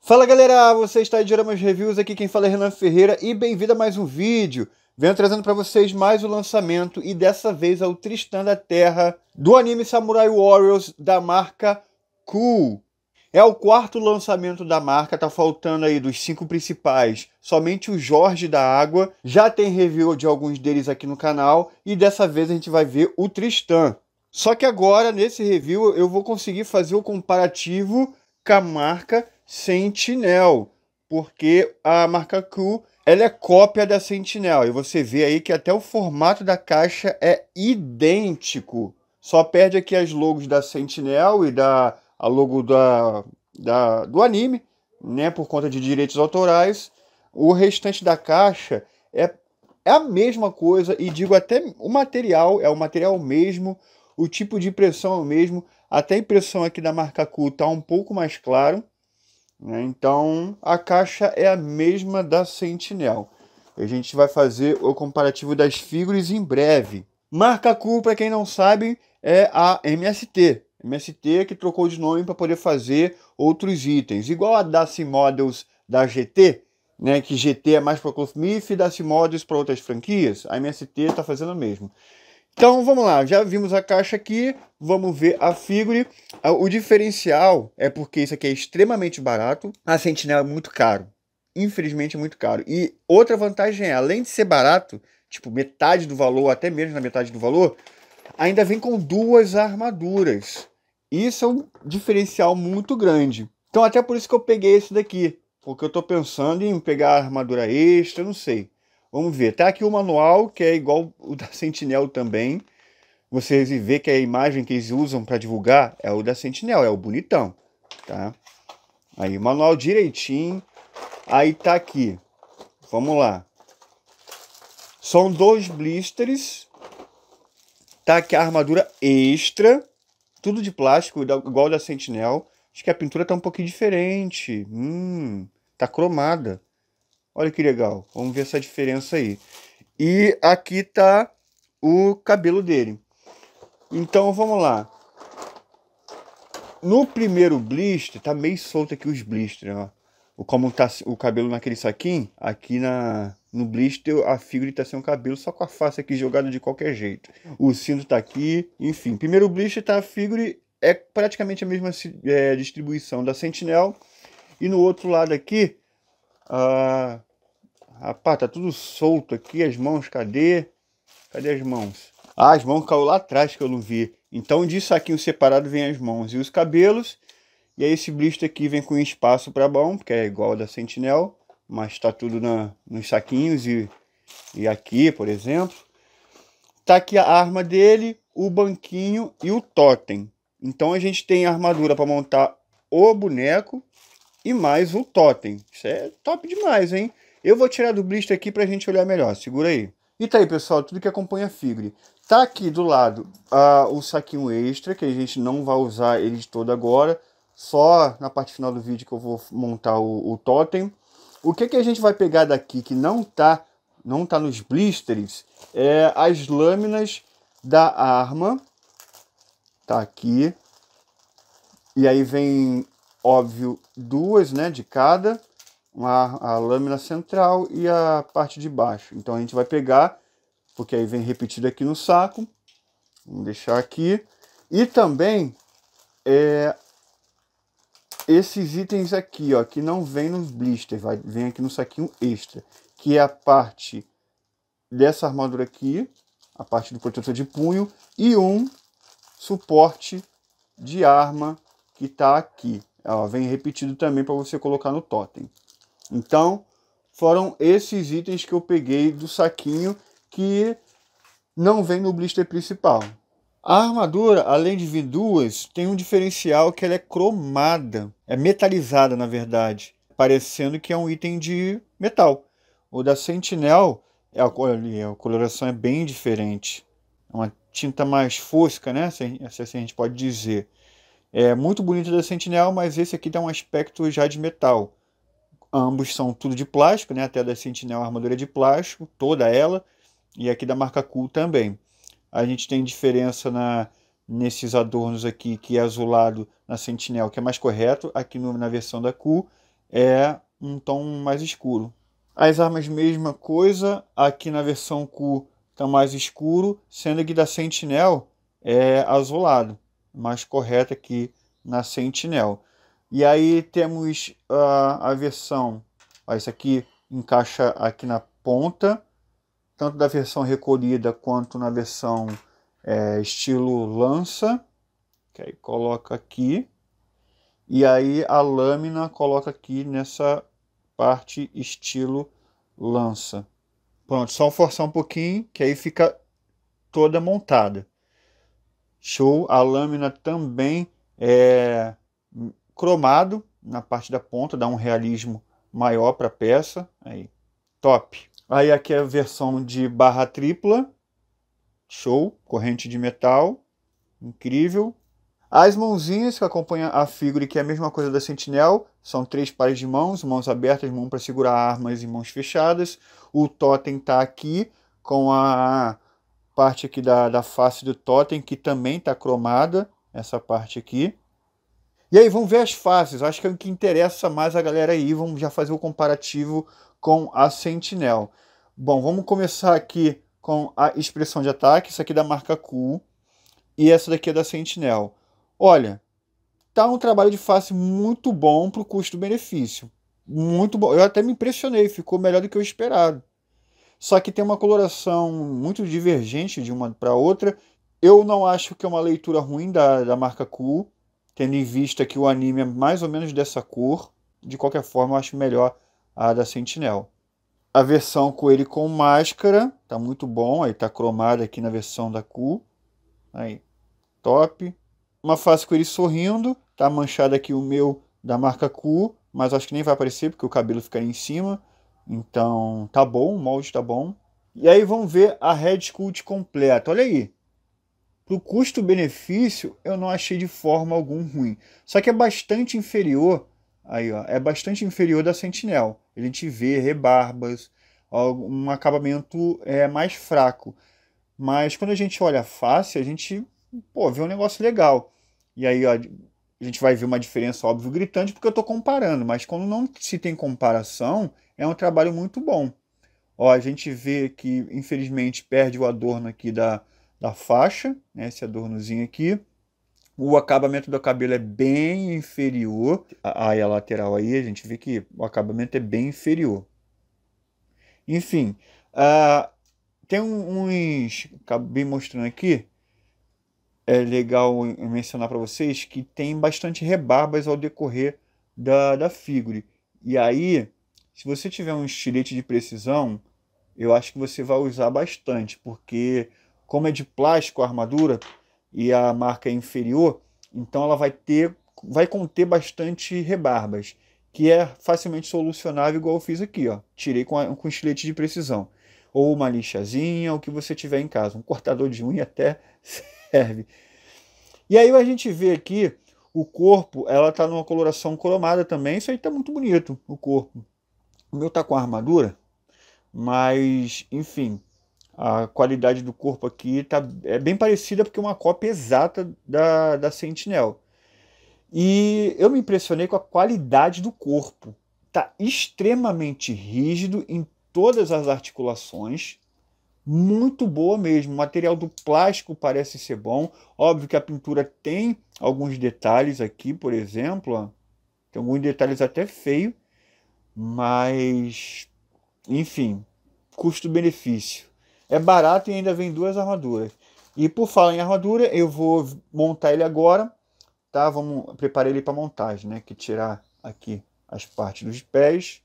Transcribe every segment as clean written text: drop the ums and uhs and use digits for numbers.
Fala galera, você está aí de Dioramas Reviews, aqui quem fala é Renan Ferreira e bem-vindo a mais um vídeo. Venho trazendo para vocês mais o lançamento e dessa vez é o Tristan da Terra do anime Samurai Warriors da marca Cool. É o quarto lançamento da marca, tá faltando aí dos 5 principais, somente o Jorge da Água. Já tem review de alguns deles aqui no canal e dessa vez a gente vai ver o Tristan. Só que agora, nesse review, eu vou conseguir fazer o comparativo com a marca Sentinel, porque a marca Cool, ela é cópia da Sentinel, e você vê aí que até o formato da caixa é idêntico. Só perde aqui as logos da Sentinel e a logo do anime, né, por conta de direitos autorais. O restante da caixa é a mesma coisa, e digo até o material, é o material mesmo, o tipo de impressão é o mesmo, até a impressão aqui da marca Cool está um pouco mais claro, né? Então a caixa é a mesma da Sentinel. A gente vai fazer o comparativo das figuras em breve. Marca Cool, para quem não sabe, é a MST. MST que trocou de nome para poder fazer outros itens, igual a Daci Models da GT, né, que GT é mais para Clothmith e Daci Models para outras franquias. A MST está fazendo o mesmo. Então vamos lá, já vimos a caixa aqui, vamos ver a figure. O diferencial é porque isso aqui é extremamente barato, a Sentinel é muito caro, infelizmente é muito caro. E outra vantagem é, além de ser barato, tipo metade do valor, até menos na metade do valor, ainda vem com 2 armaduras. Isso é um diferencial muito grande. Então até por isso que eu peguei esse daqui, porque eu estou pensando em pegar a armadura extra, não sei. Vamos ver, tá aqui o manual, que é igual o da Sentinel também. Vocês vê que a imagem que eles usam para divulgar é o da Sentinel, é o bonitão, tá? Aí, o manual direitinho. Aí tá aqui, vamos lá. São 2 blisters. Tá aqui a armadura extra, tudo de plástico, igual da Sentinel. Acho que a pintura tá um pouquinho diferente. Tá cromada. Olha que legal, vamos ver essa diferença aí. E aqui tá o cabelo dele. Então vamos lá. No primeiro blister, tá meio solto aqui os blisters, ó. Como tá o cabelo naquele saquinho, aqui no blister a figura tá sem o cabelo, só com a face aqui jogada de qualquer jeito. O cinto tá aqui, enfim. Primeiro blister tá a figura, é praticamente a mesma distribuição da Sentinel. E no outro lado aqui, rapaz, tá tudo solto aqui, as mãos, cadê? Cadê as mãos? Ah, as mãos caiu lá atrás que eu não vi. Então de saquinho separado vem as mãos e os cabelos. E aí esse blister aqui vem com espaço para mão, porque é igual ao da Sentinel, mas tá tudo nos saquinhos e aqui, por exemplo. Tá aqui a arma dele, o banquinho e o totem. Então a gente tem a armadura para montar o boneco e mais o totem. Isso é top demais, hein? Eu vou tirar do blister aqui pra gente olhar melhor. Segura aí. E tá aí, pessoal, tudo que acompanha a figure. Tá aqui do lado o saquinho extra, que a gente não vai usar ele de todo agora. Só na parte final do vídeo que eu vou montar o totem. O que a gente vai pegar daqui que não tá nos blisters é as lâminas da arma. Tá aqui. E aí vem, óbvio, 2, né, de cada. A lâmina central e a parte de baixo. Então a gente vai pegar, porque aí vem repetido aqui no saco. Vamos deixar aqui. E também esses itens aqui, ó, que não vem nos blisters, vem aqui no saquinho extra, que é a parte dessa armadura aqui, a parte do protetor de punho e um suporte de arma que tá aqui. Ó, vem repetido também para você colocar no totem. Então, foram esses itens que eu peguei do saquinho que não vem no blister principal. A armadura, além de vir 2, tem um diferencial que ela é cromada. É metalizada, na verdade. Parecendo que é um item de metal. O da Sentinel, a coloração é bem diferente. É uma tinta mais fosca, né? Se assim a gente pode dizer. É muito bonito da Sentinel, mas esse aqui dá um aspecto já de metal. Ambos são tudo de plástico, né? Até a da Sentinel a armadura é de plástico, toda ela. E aqui da marca Cool também. A gente tem diferença nesses adornos aqui, que é azulado na Sentinel, que é mais correto. Aqui na versão da Cool é um tom mais escuro. As armas, mesma coisa, aqui na versão Q está mais escuro, sendo que da Sentinel é azulado, mais correto aqui na Sentinel. E aí temos a versão, isso aqui encaixa aqui na ponta, tanto da versão recolhida quanto na versão estilo lança, que aí coloca aqui, e aí a lâmina coloca aqui nessa parte estilo lança. Pronto, só forçar um pouquinho, que aí fica toda montada. Show! A lâmina também é cromado na parte da ponta, dá um realismo maior para a peça. Aí, top! Aí aqui é a versão de barra tripla. Show! Corrente de metal. Incrível! As mãozinhas que acompanham a figura, que é a mesma coisa da Sentinel, são 3 pares de mãos, mãos abertas, mão para segurar armas e mãos fechadas. O totem está aqui com a parte aqui da face do totem, que também está cromada, essa parte aqui. E aí, vamos ver as faces, acho que é o que interessa mais a galera aí, vamos já fazer o comparativo com a Sentinel. Bom, vamos começar aqui com a expressão de ataque, isso aqui da marca Q, e essa daqui é da Sentinel. Olha, tá um trabalho de face muito bom para o custo-benefício. Muito bom. Eu até me impressionei, ficou melhor do que eu esperado. Só que tem uma coloração muito divergente de uma para outra. Eu não acho que é uma leitura ruim da marca Q, tendo em vista que o anime é mais ou menos dessa cor. De qualquer forma, eu acho melhor a da Sentinel. A versão com ele com máscara, tá muito bom. Aí tá cromada aqui na versão da Q. Aí, top. Uma face com ele sorrindo, tá manchado aqui o meu da marca Q, mas acho que nem vai aparecer porque o cabelo fica aí em cima. Então tá bom, o molde tá bom. E aí vamos ver a Red Sculpt completa. Olha aí. Pro custo-benefício eu não achei de forma alguma ruim. Só que é bastante inferior, aí ó, é bastante inferior da Sentinel. A gente vê rebarbas, um acabamento mais fraco. Mas quando a gente olha a face, a gente vê um negócio legal. E aí, ó, a gente vai ver uma diferença, óbvio, gritante, porque eu estou comparando. Mas quando não se tem comparação, é um trabalho muito bom. Ó, a gente vê que, infelizmente, perde o adorno aqui da faixa, né, esse adornozinho aqui. O acabamento do cabelo é bem inferior. Aí a lateral aí, a gente vê que o acabamento é bem inferior. Enfim, tem uns... Acabei mostrando aqui. É legal mencionar para vocês que tem bastante rebarbas ao decorrer da figure. E aí, se você tiver um estilete de precisão, eu acho que você vai usar bastante, porque como é de plástico a armadura e a marca é inferior, então ela vai conter bastante rebarbas, que é facilmente solucionável, igual eu fiz aqui, ó. Tirei com estilete de precisão. Ou uma lixazinha, o que você tiver em casa. Um cortador de unha até serve. E aí a gente vê aqui o corpo, ela tá numa coloração cromada também. Isso aí tá muito bonito, o corpo. O meu tá com armadura, mas enfim, a qualidade do corpo aqui é bem parecida, porque é uma cópia exata da Sentinel. E eu me impressionei com a qualidade do corpo. Tá extremamente rígido em todas as articulações. Muito boa mesmo. O material do plástico parece ser bom. Óbvio que a pintura tem alguns detalhes aqui, por exemplo. Ó. Tem alguns detalhes até feio. Mas, enfim, custo-benefício. É barato e ainda vem 2 armaduras. E por falar em armadura, eu vou montar ele agora. Tá? Vamos preparar ele para montagem, né? Que tirar aqui as partes dos pés.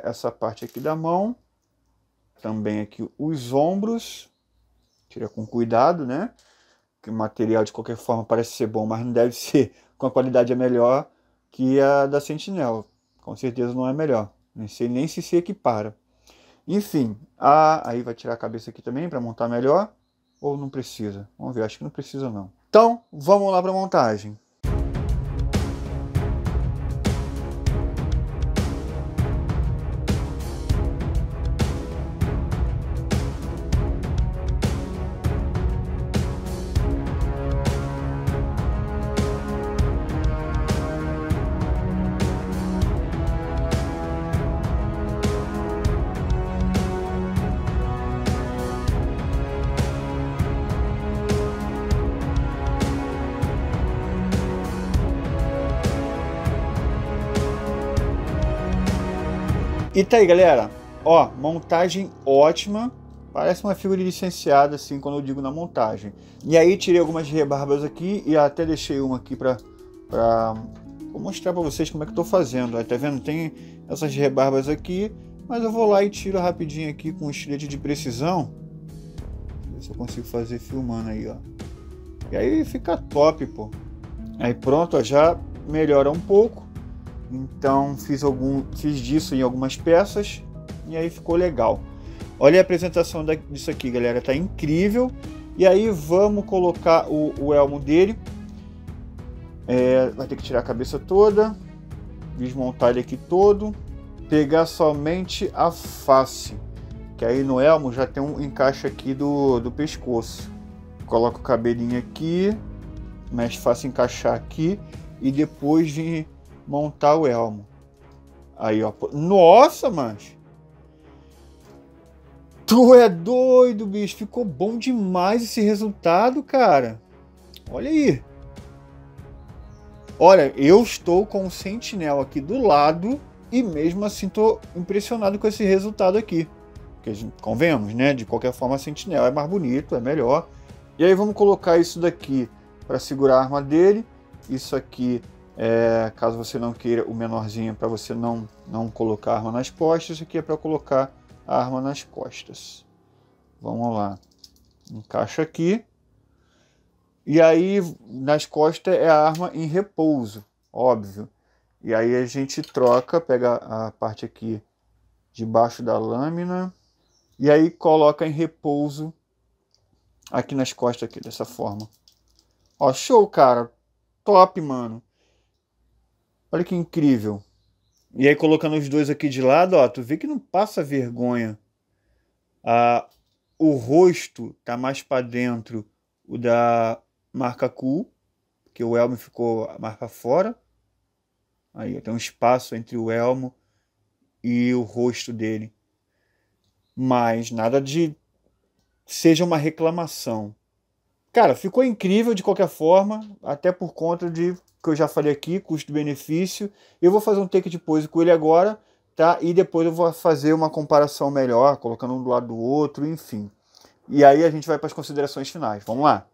Essa parte aqui da mão. Também aqui os ombros. Tira com cuidado, né? Que o material de qualquer forma parece ser bom, mas não deve ser com a qualidade melhor que a da Sentinel. Com certeza não é melhor. Nem sei nem se equipara. Enfim, aí vai tirar a cabeça aqui também para montar melhor. Ou não precisa? Vamos ver, acho que não precisa não. Então, vamos lá para a montagem. E tá aí, galera. Ó, montagem ótima. Parece uma figura licenciada, assim, quando eu digo na montagem. E aí tirei algumas rebarbas aqui e até deixei uma aqui vou mostrar pra vocês como é que eu tô fazendo. Aí, tá vendo? Tem essas rebarbas aqui, mas eu vou lá e tiro rapidinho aqui com um estilete de precisão. Ver se eu consigo fazer filmando aí, ó. E aí fica top, pô. Aí pronto, ó, já melhora um pouco. Então fiz disso em algumas peças e aí ficou legal. Olha a apresentação disso aqui, galera, tá incrível. E aí vamos colocar o elmo dele. Vai ter que tirar a cabeça toda, desmontar ele aqui todo, pegar somente a face, que aí no elmo já tem um encaixe aqui do pescoço. Coloca o cabelinho aqui, mais fácil encaixar aqui e depois vir montar o elmo. Aí, ó. Nossa, mas tu é doido, bicho. Ficou bom demais esse resultado, cara. Olha aí. Olha, eu estou com o Sentinel aqui do lado e mesmo assim estou impressionado com esse resultado aqui. Porque, convenhamos, né? De qualquer forma, Sentinel é mais bonito, é melhor. E aí vamos colocar isso daqui para segurar a arma dele. Isso aqui, caso você não queira o menorzinho, para você não colocar a arma nas costas. Isso aqui é para colocar a arma nas costas. Vamos lá. Encaixa aqui. E aí, nas costas é a arma em repouso, óbvio. E aí a gente troca, pega a parte aqui debaixo da lâmina. E aí coloca em repouso aqui nas costas, aqui, dessa forma. Ó, show, cara. Top, mano. Olha que incrível. E aí colocando os dois aqui de lado, ó, tu vê que não passa vergonha. O rosto tá mais para dentro, o da marca Cool, porque o elmo ficou mais para fora. Aí tem um espaço entre o elmo e o rosto dele. Mas nada de seja uma reclamação. Cara, ficou incrível de qualquer forma, até por conta de que eu já falei aqui, custo-benefício. Eu vou fazer um take de pose com ele agora, tá? E depois eu vou fazer uma comparação melhor, colocando um do lado do outro, enfim. E aí a gente vai para as considerações finais. Vamos lá.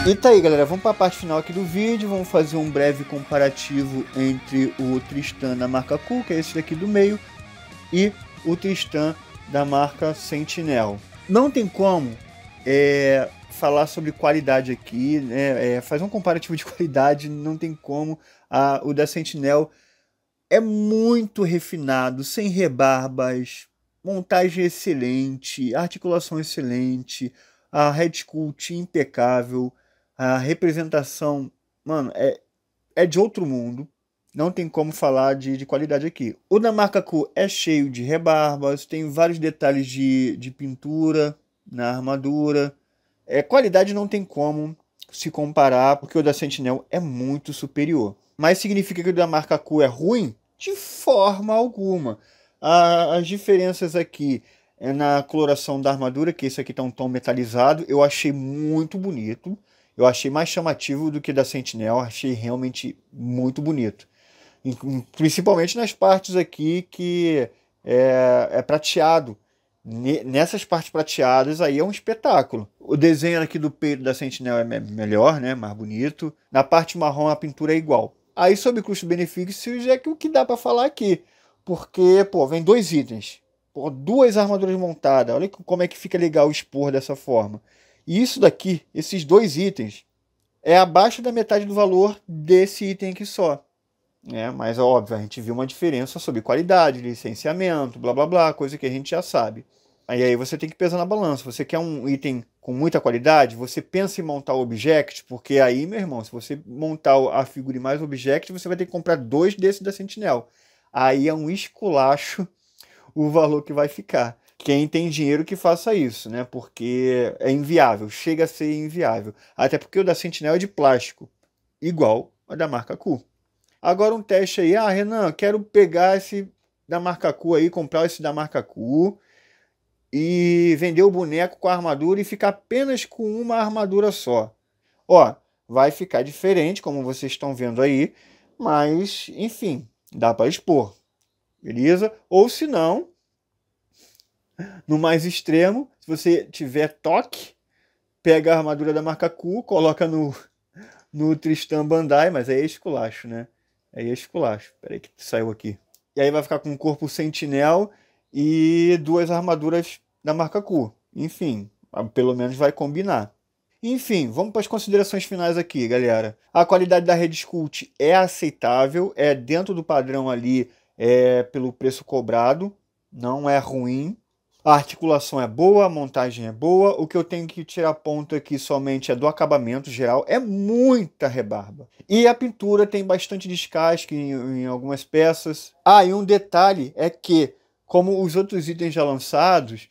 E tá aí, galera, vamos para a parte final aqui do vídeo, vamos fazer um breve comparativo entre o Tristan da marca Cool, que é esse daqui do meio, e o Tristan da marca Sentinel. Não tem como falar sobre qualidade aqui, né? Fazer um comparativo de qualidade, não tem como. O da Sentinel é muito refinado, sem rebarbas, montagem excelente, articulação excelente, a head sculpt impecável, a representação, mano, é de outro mundo. Não tem como falar de qualidade aqui. O da marca Cool é cheio de rebarbas, tem vários detalhes de pintura na armadura. Qualidade não tem como se comparar, porque o da Sentinel é muito superior. Mas significa que o da marca Cool é ruim? De forma alguma. As diferenças aqui é na coloração da armadura, que esse aqui tá um tom metalizado. Eu achei muito bonito. Eu achei mais chamativo do que da Sentinel. Achei realmente muito bonito. Principalmente nas partes aqui que é prateado. Nessas partes prateadas aí é um espetáculo. O desenho aqui do peito da Sentinel é melhor, né? Mais bonito. Na parte marrom a pintura é igual. Aí sobre custo-benefícios é que o que dá para falar aqui. Porque, pô, vem 2 itens. Pô, 2 armaduras montadas. Olha como é que fica legal expor dessa forma. E isso daqui, esses 2 itens, é abaixo da metade do valor desse item aqui só. Mas óbvio, a gente viu uma diferença sobre qualidade, licenciamento, blá blá blá, coisa que a gente já sabe. Aí você tem que pesar na balança. Você quer um item com muita qualidade, você pensa em montar o Object, porque aí, meu irmão, se você montar a figura e mais o Object, você vai ter que comprar 2 desses da Sentinel. Aí é um esculacho o valor que vai ficar. Quem tem dinheiro que faça isso, né? Porque é inviável, chega a ser inviável. Até porque o da Sentinel é de plástico, igual a da marca Cool. Agora um teste aí, Renan, quero pegar esse da marca Cool aí, comprar esse da marca Cool e vender o boneco com a armadura e ficar apenas com uma armadura só. Ó, vai ficar diferente, como vocês estão vendo aí, mas, enfim, dá para expor, beleza? Ou se não, no mais extremo, se você tiver toque, pega a armadura da marca Cool, coloca no Tristan Bandai, mas aí é esculacho, né? Aí é esculacho. Peraí que saiu aqui. E aí vai ficar com um corpo Sentinel e 2 armaduras da marca Cool. Enfim, pelo menos vai combinar. Enfim, vamos para as considerações finais aqui, galera. A qualidade da Red Sculpt é aceitável, é dentro do padrão ali, pelo preço cobrado, não é ruim. A articulação é boa, a montagem é boa. O que eu tenho que tirar ponto aqui somente é do acabamento geral. É muita rebarba. E a pintura tem bastante descasque em algumas peças. E um detalhe é que, como os outros itens já lançados,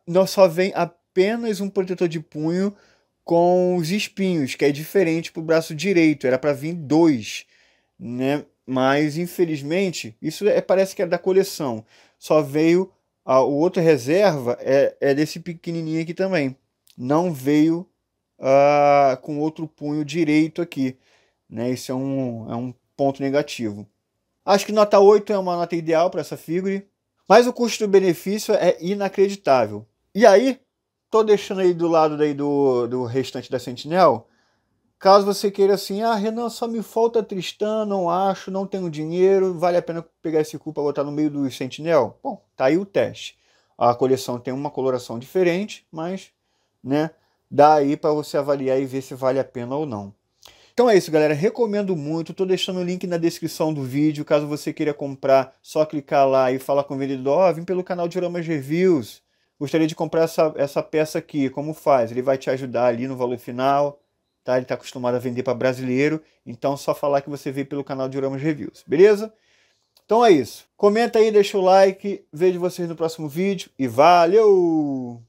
não só vem apenas um protetor de punho com os espinhos, que é diferente para o braço direito. Era para vir 2, né? Mas, infelizmente, isso parece que é da coleção. Só veio... o outro reserva é desse pequenininho aqui também. Não veio com outro punho direito aqui, né? Isso é um ponto negativo. Acho que nota 8 é uma nota ideal para essa figure. Mas o custo-benefício é inacreditável. E aí, tô deixando aí do lado daí do restante da Sentinel. Caso você queira assim, Renan, só me falta Tristan, não acho, não tenho dinheiro, vale a pena pegar esse cu para botar no meio do Sentinel? Bom, tá aí o teste. A coleção tem uma coloração diferente, mas, né, dá aí para você avaliar e ver se vale a pena ou não. Então é isso, galera, recomendo muito, tô deixando o link na descrição do vídeo, caso você queira comprar, só clicar lá e falar com o vendedor, vim pelo canal Dioramas Reviews, gostaria de comprar essa peça aqui, como faz? Ele vai te ajudar ali no valor final. Tá? Ele está acostumado a vender para brasileiro, então só falar que você veio pelo canal Dioramas Reviews, beleza? Então é isso. Comenta aí, deixa o like, vejo vocês no próximo vídeo e valeu!